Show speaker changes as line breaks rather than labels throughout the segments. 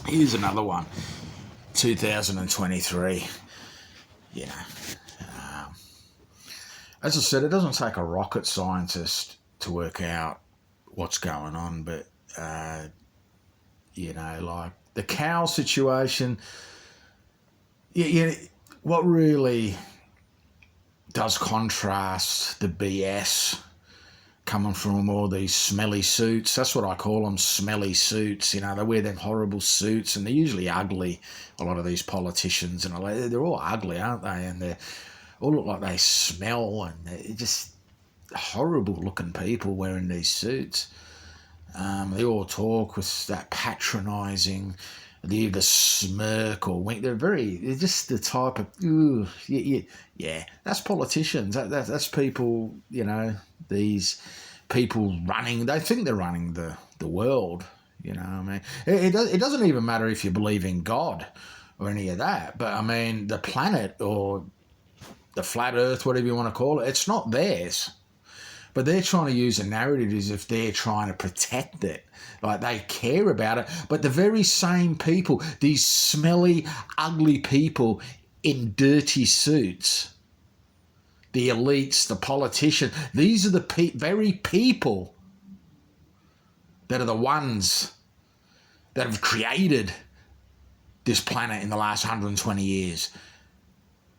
Here's another one. 2023. You know, as I said, it doesn't take a rocket scientist to work out what's going on, but like the cow situation. What really does contrast the BS coming from all these smelly suits. That's what I call them, smelly suits. They wear them horrible suits, and they're usually ugly. A lot of these politicians, and they're all ugly, aren't they? And they all look like they smell, and they're just horrible looking people wearing these suits. They all talk with that patronising, they either smirk or wink. They're just the type of, that's politicians. That's people, these people running, they think they're running the world, I mean. It doesn't even matter if you believe in God or any of that, but I mean, the planet or the flat earth, whatever you want to call it, it's not theirs. But they're trying to use a narrative as if they're trying to protect it. Like they care about it. But the very same people, these smelly, ugly people in dirty suits, the elites, the politicians, these are the very people that are the ones that have created this planet in the last 120 years.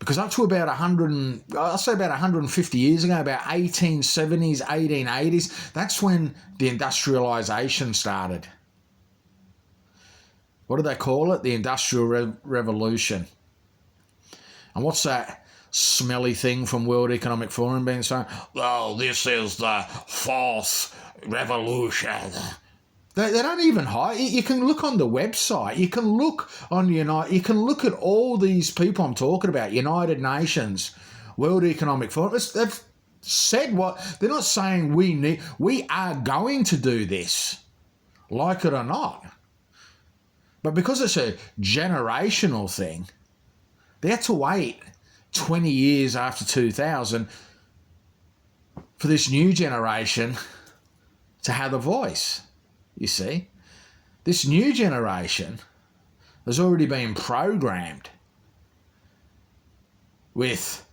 Because up to about 150 years ago, about 1870s, 1880s, that's when the industrialisation started. What do they call it? The Industrial Revolution. And what's that smelly thing from World Economic Forum being saying? Oh, this is the fourth revolution. They don't even hide. You can look on the website. You can look on You can look at all these people I'm talking about. United Nations, World Economic Forum. They've said what they're not saying. We are going to do this, like it or not. But because it's a generational thing, they had to wait 20 years after 2000 for this new generation to have a voice. You see, this new generation has already been programmed with,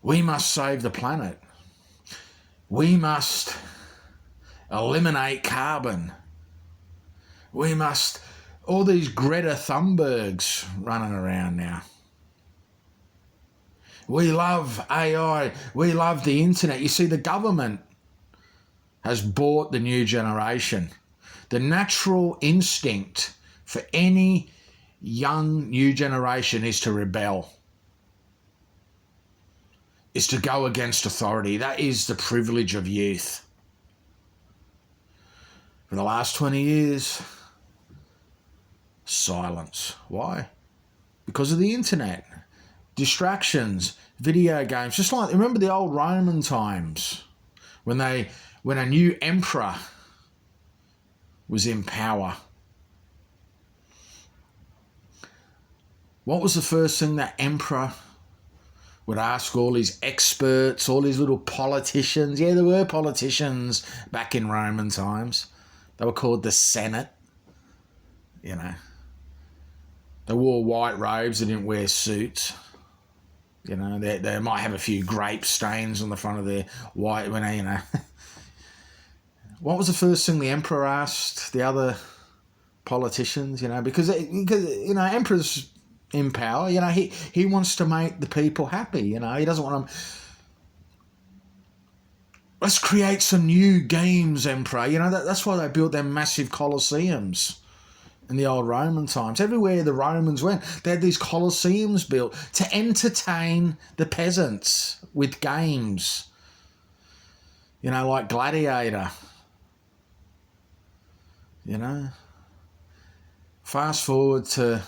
we must save the planet. We must eliminate carbon. We must, all these Greta Thunbergs running around now. We love AI. We love the internet. You see, the government has bought the new generation. The natural instinct for any young new generation is to rebel, is to go against authority. That is the privilege of youth. For the last 20 years, silence. Why? Because of the internet. Distractions, video games. Just like, remember the old Roman times when a new emperor was in power. What was the first thing that emperor would ask all his experts, all his little politicians? Yeah, there were politicians back in Roman times. They were called the Senate. They wore white robes, they didn't wear suits. They might have a few grape stains on the front of their white, What was the first thing the emperor asked the other politicians? Because emperor's in power. He wants to make the people happy. He doesn't want them. Let's create some new games, emperor. That's why they built them massive colosseums in the old Roman times. Everywhere the Romans went, they had these colosseums built to entertain the peasants with games. Like Gladiator. Fast forward to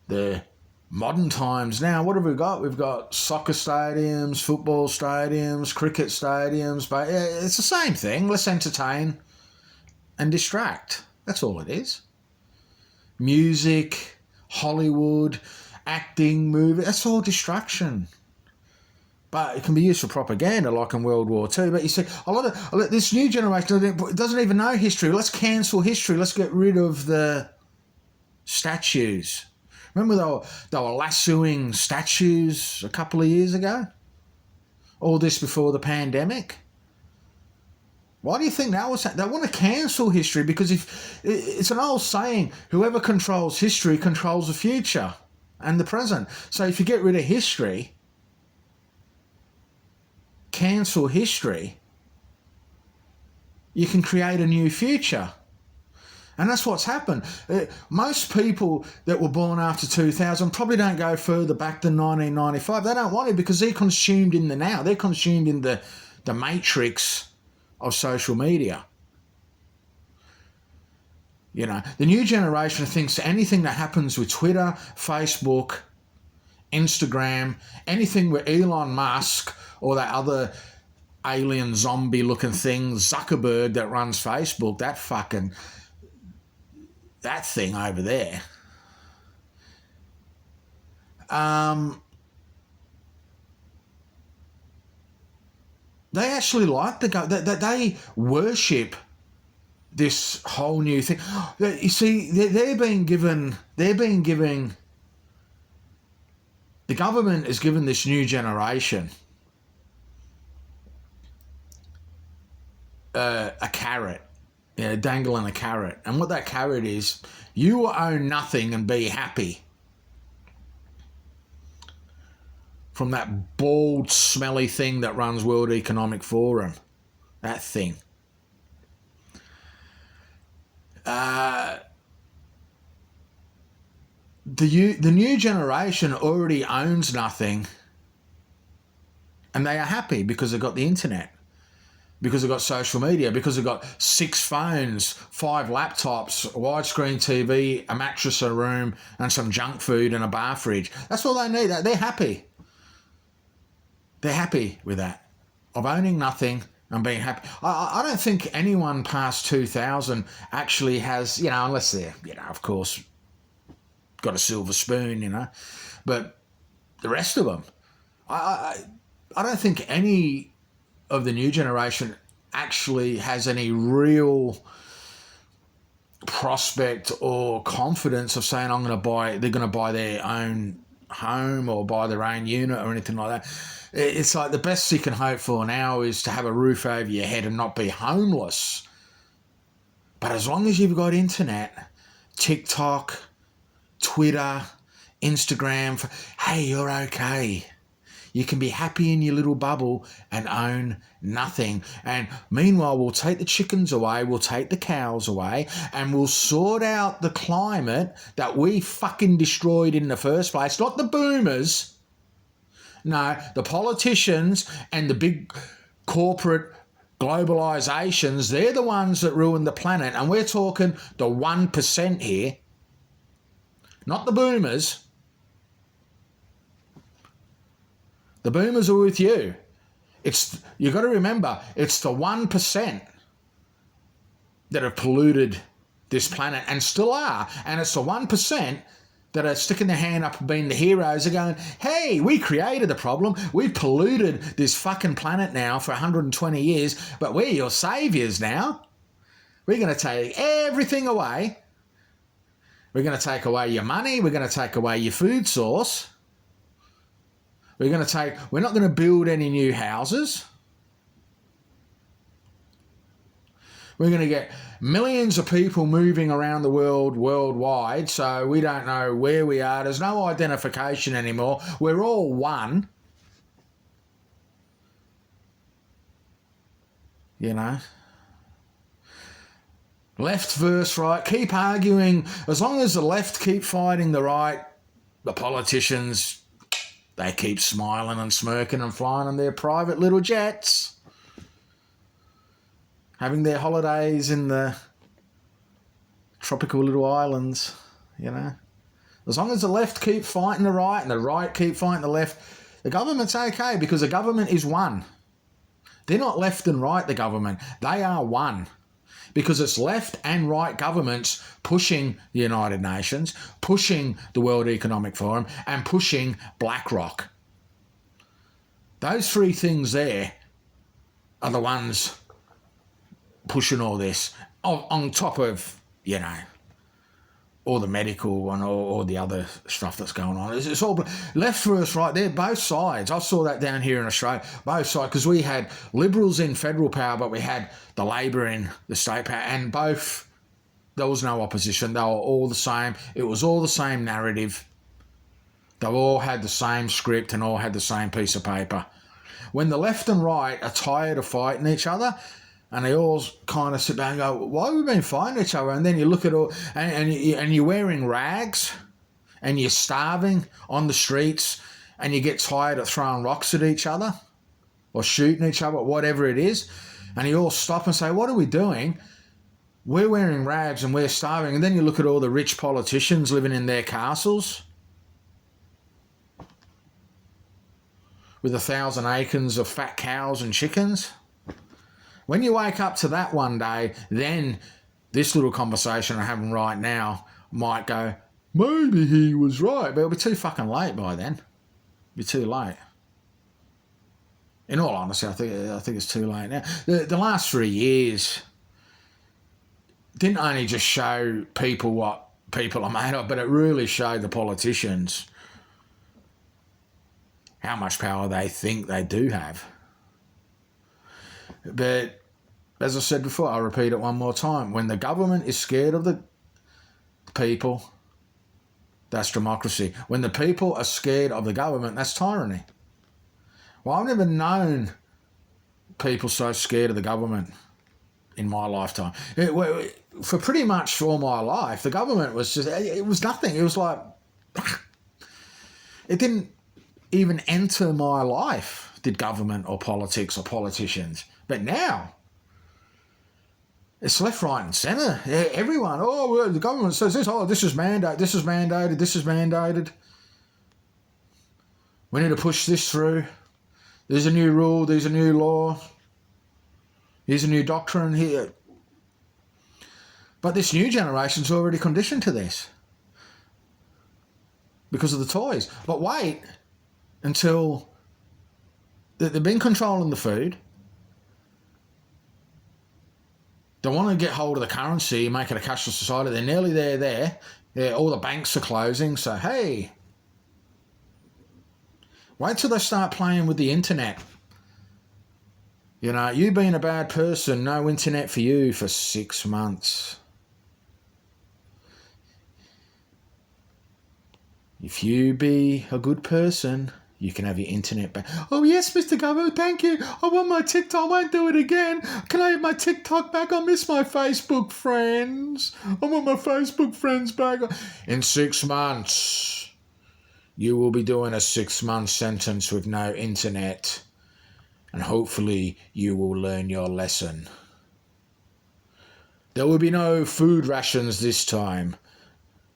the modern times now. What have we got? We've got soccer stadiums, football stadiums, cricket stadiums, but it's the same thing. Let's entertain and distract. That's all it is. Music, Hollywood, acting, movie, that's all distraction. But it can be used for propaganda, like in World War II. But you see, a lot of this new generation doesn't even know history. Let's cancel history. Let's get rid of the statues. Remember they were lassoing statues a couple of years ago? All this before the pandemic? Why do you think that was? They want to cancel history because if it's an old saying, whoever controls history controls the future and the present. So if you get rid of history, cancel history, you can create a new future. And that's what's happened. Most people that were born after 2000 probably don't go further back than 1995. They don't want to because they're consumed in the now. They're consumed in the matrix of social media. You know, the new generation thinks anything that happens with Twitter, Facebook, Instagram, anything with Elon Musk or that other alien zombie looking thing, Zuckerberg, that runs Facebook, that thing over there. They actually like they worship this whole new thing. You see, they're being giving, the government is giving this new generation a carrot, dangling a carrot. And what that carrot is, you will own nothing and be happy. From that bald, smelly thing that runs World Economic Forum. That thing. The new generation already owns nothing, and they are happy because they've got the internet, because they've got social media, because they've got 6 phones, 5 laptops, a widescreen TV, a mattress in a room, and some junk food and a bar fridge. That's all they need. They're happy. They're happy with that, of owning nothing and being happy. I don't think anyone past 2000 actually has, unless they're, of course, got a silver spoon, but the rest of them, I don't think any of the new generation actually has any real prospect or confidence of saying they're going to buy their own home or buy their own unit or anything like that. It's like the best you can hope for now is to have a roof over your head and not be homeless. But as long as you've got internet, TikTok, Twitter, Instagram, hey, you're okay. You can be happy in your little bubble and own nothing. And meanwhile, we'll take the chickens away, we'll take the cows away, and we'll sort out the climate that we fucking destroyed in the first place. Not the boomers. No, the politicians and the big corporate globalizations, they're the ones that ruin the planet. And we're talking the 1% here. Not the boomers. The boomers are with you. You got to remember, it's the 1% that have polluted this planet and still are. And it's the 1% that are sticking their hand up and being the heroes are going, hey, we created the problem. We've polluted this fucking planet now for 120 years, but we're your saviours now. We're going to take everything away. We're going to take away your money. We're going to take away your food source. We're not going to build any new houses. We're going to get millions of people moving around the world worldwide, so we don't know where we are. There's no identification anymore. We're all one. Left versus right. Keep arguing. As long as the left keep fighting the right, the politicians, they keep smiling and smirking and flying on their private little jets, having their holidays in the tropical little islands, As long as the left keep fighting the right and the right keep fighting the left, the government's okay because the government is one. They're not left and right, the government. They are one. Because it's left and right governments pushing the United Nations, pushing the World Economic Forum, and pushing BlackRock. Those three things there are the ones pushing all this on top of, all the medical and all the other stuff that's going on. It's all left versus right there, both sides. I saw that down here in Australia, both sides, because we had Liberals in federal power, but we had the Labor in the state power, and both, there was no opposition. They were all the same. It was all the same narrative. They all had the same script and all had the same piece of paper. When the left and right are tired of fighting each other, and they all kind of sit down and go, why have we been fighting each other? And then you look at all, and you're wearing rags, and you're starving on the streets, and you get tired of throwing rocks at each other, or shooting each other, whatever it is, and you all stop and say, what are we doing? We're wearing rags and we're starving. And then you look at all the rich politicians living in their castles with 1,000 acres of fat cows and chickens. When you wake up to that one day, then this little conversation I'm having right now might go, maybe he was right, but it'll be too fucking late by then. It'll be too late. In all honesty, I think it's too late now. The last 3 years didn't only just show people what people are made of, but it really showed the politicians how much power they think they do have. But as I said before, I'll repeat it one more time. When the government is scared of the people, that's democracy. When the people are scared of the government, that's tyranny. Well, I've never known people so scared of the government in my lifetime. For pretty much all my life, the government was just, it was nothing. It was like, it didn't even enter my life, did government or politics or politicians. But now, it's left, right and centre. Everyone, well, the government says this, this is mandated, this is mandated, this is mandated. We need to push this through. There's a new rule, there's a new law. Here's a new doctrine here. But this new generation's already conditioned to this because of the toys. But wait until they've been controlling the food. They want to get hold of the currency, make it a cashless society. They're nearly there. Yeah, all the banks are closing. So, hey, wait till they start playing with the internet. You being a bad person, no internet for you for 6 months. If you be a good person, you can have your internet back. Oh, yes, Mr. Government, thank you. I want my TikTok. I won't do it again. Can I have my TikTok back? I miss my Facebook friends. I want my Facebook friends back. In 6 months, you will be doing a 6-month sentence with no internet. And hopefully you will learn your lesson. There will be no food rations this time,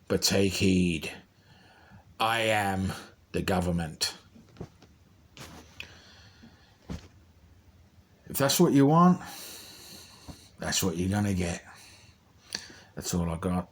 but take heed. I am the government. If that's what you want, that's what you're going to get. That's all I got.